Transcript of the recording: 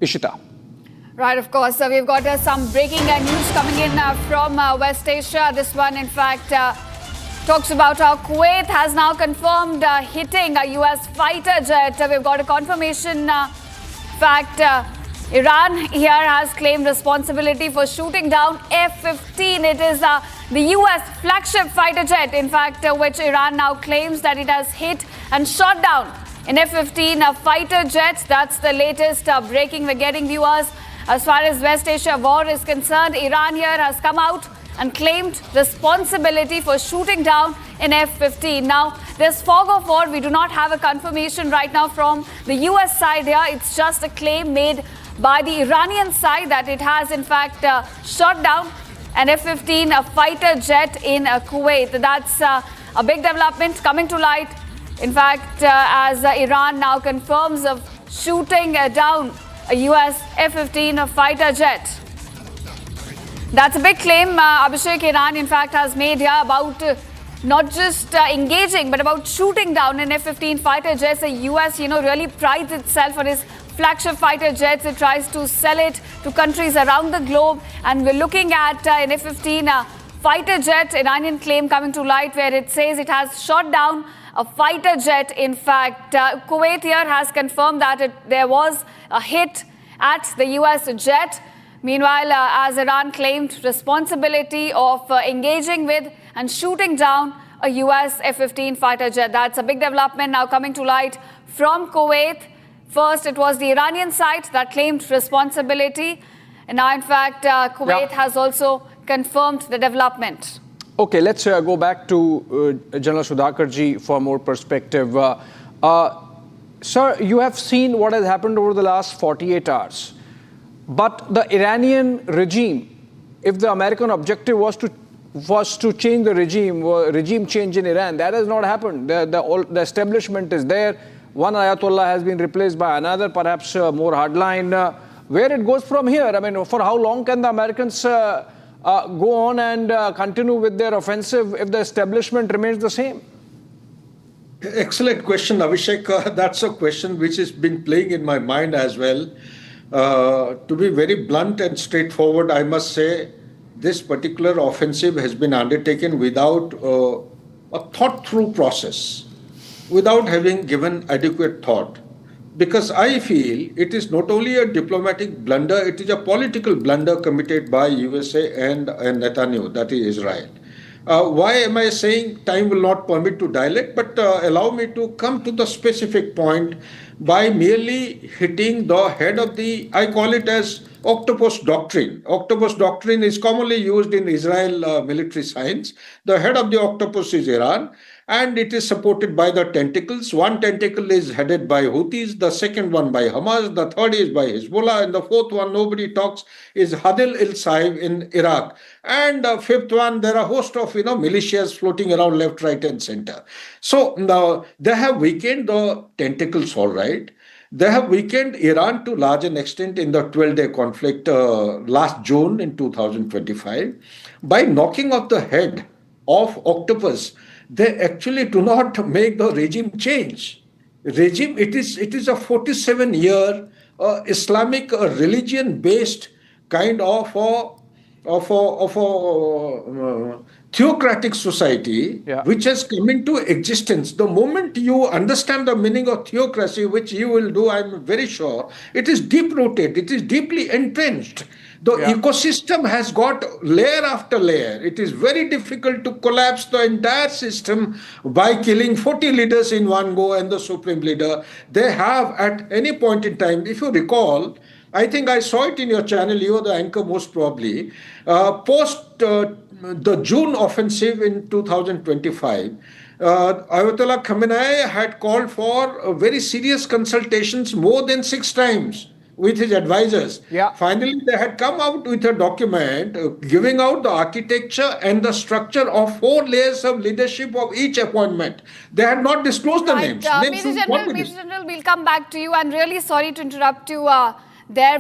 Ishita. Right, of course. We've got some breaking news coming in from West Asia. This one, in fact, talks about how Kuwait has now confirmed hitting a US fighter jet. We've got a confirmation. Iran here has claimed responsibility for shooting down F-15. It is the US flagship fighter jet, in fact, which Iran now claims that it has hit and shot down an F-15 fighter jet. That's the latest breaking we're getting, viewers. As far as West Asia war is concerned, Iran here has come out and claimed responsibility for shooting down an F-15. Now, this fog of war, we do not have a confirmation right now from the US side here. It's just a claim made by the Iranian side that it has, in fact, shot down an F-15 fighter jet in Kuwait. That's a big development coming to light. In fact, as Iran now confirms of shooting down a US F-15 fighter jet. That's a big claim Abhishek, Iran in fact has made here about not just engaging but about shooting down an F-15 fighter jet. The US, really prides itself on its flagship fighter jets. It tries to sell it to countries around the globe, and we're looking at an F-15 fighter jet, Iranian claim coming to light where it says it has shot down a fighter jet. In fact, Kuwait here has confirmed that there was a hit at the US jet. Meanwhile, as Iran claimed responsibility of engaging with and shooting down a US F-15 fighter jet. That's a big development now coming to light from Kuwait. First, it was the Iranian side that claimed responsibility. And now, in fact, Kuwait has also confirmed the development. Okay, let's go back to General Sudhakarji for more perspective. Sir, you have seen what has happened over the last 48 hours. But the Iranian regime, if the American objective was to change the regime change in Iran, that has not happened. The establishment is there. One Ayatollah has been replaced by another, perhaps more hardline. Where it goes from here? I mean, for how long can the Americans go on and continue with their offensive if the establishment remains the same? Excellent question, Abhishek. That's a question which has been playing in my mind as well. To be very blunt and straightforward, I must say this particular offensive has been undertaken without a thought-through process, without having given adequate thought. Because I feel it is not only a diplomatic blunder, it is a political blunder committed by USA and Netanyahu, that is Israel. Why am I saying time will not permit to dilate, but allow me to come to the specific point by merely hitting the head of the, I call it as octopus doctrine. Octopus doctrine is commonly used in Israel military science. The head of the octopus is Iran, and it is supported by the tentacles. One tentacle is headed by Houthis, the second one by Hamas, the third is by Hezbollah, and the fourth one, nobody talks, is Hadil al-Saib in Iraq. And the fifth one, there are a host of militias floating around left, right, and center. So now they have weakened the tentacles, all right. They have weakened Iran to large an extent in the 12-day conflict last June in 2025 by knocking off the head of octopus. They actually do not make the regime change. Regime, it is a 47-year Islamic religion-based kind of theocratic society, which has come into existence. The moment you understand the meaning of theocracy, which you will do, I'm very sure, it is deep-rooted, it is deeply entrenched. The ecosystem has got layer after layer. It is very difficult to collapse the entire system by killing 40 leaders in one go and the supreme leader. They have at any point in time, if you recall, I think I saw it in your channel, you are the anchor most probably, post the June offensive in 2025, Ayatollah Khamenei had called for very serious consultations more than 6 times with his advisors. Finally, they had come out with a document giving out the architecture and the structure of 4 layers of leadership of each appointment. They had not disclosed the names. Major General, we'll come back to you. I'm really sorry to interrupt you there.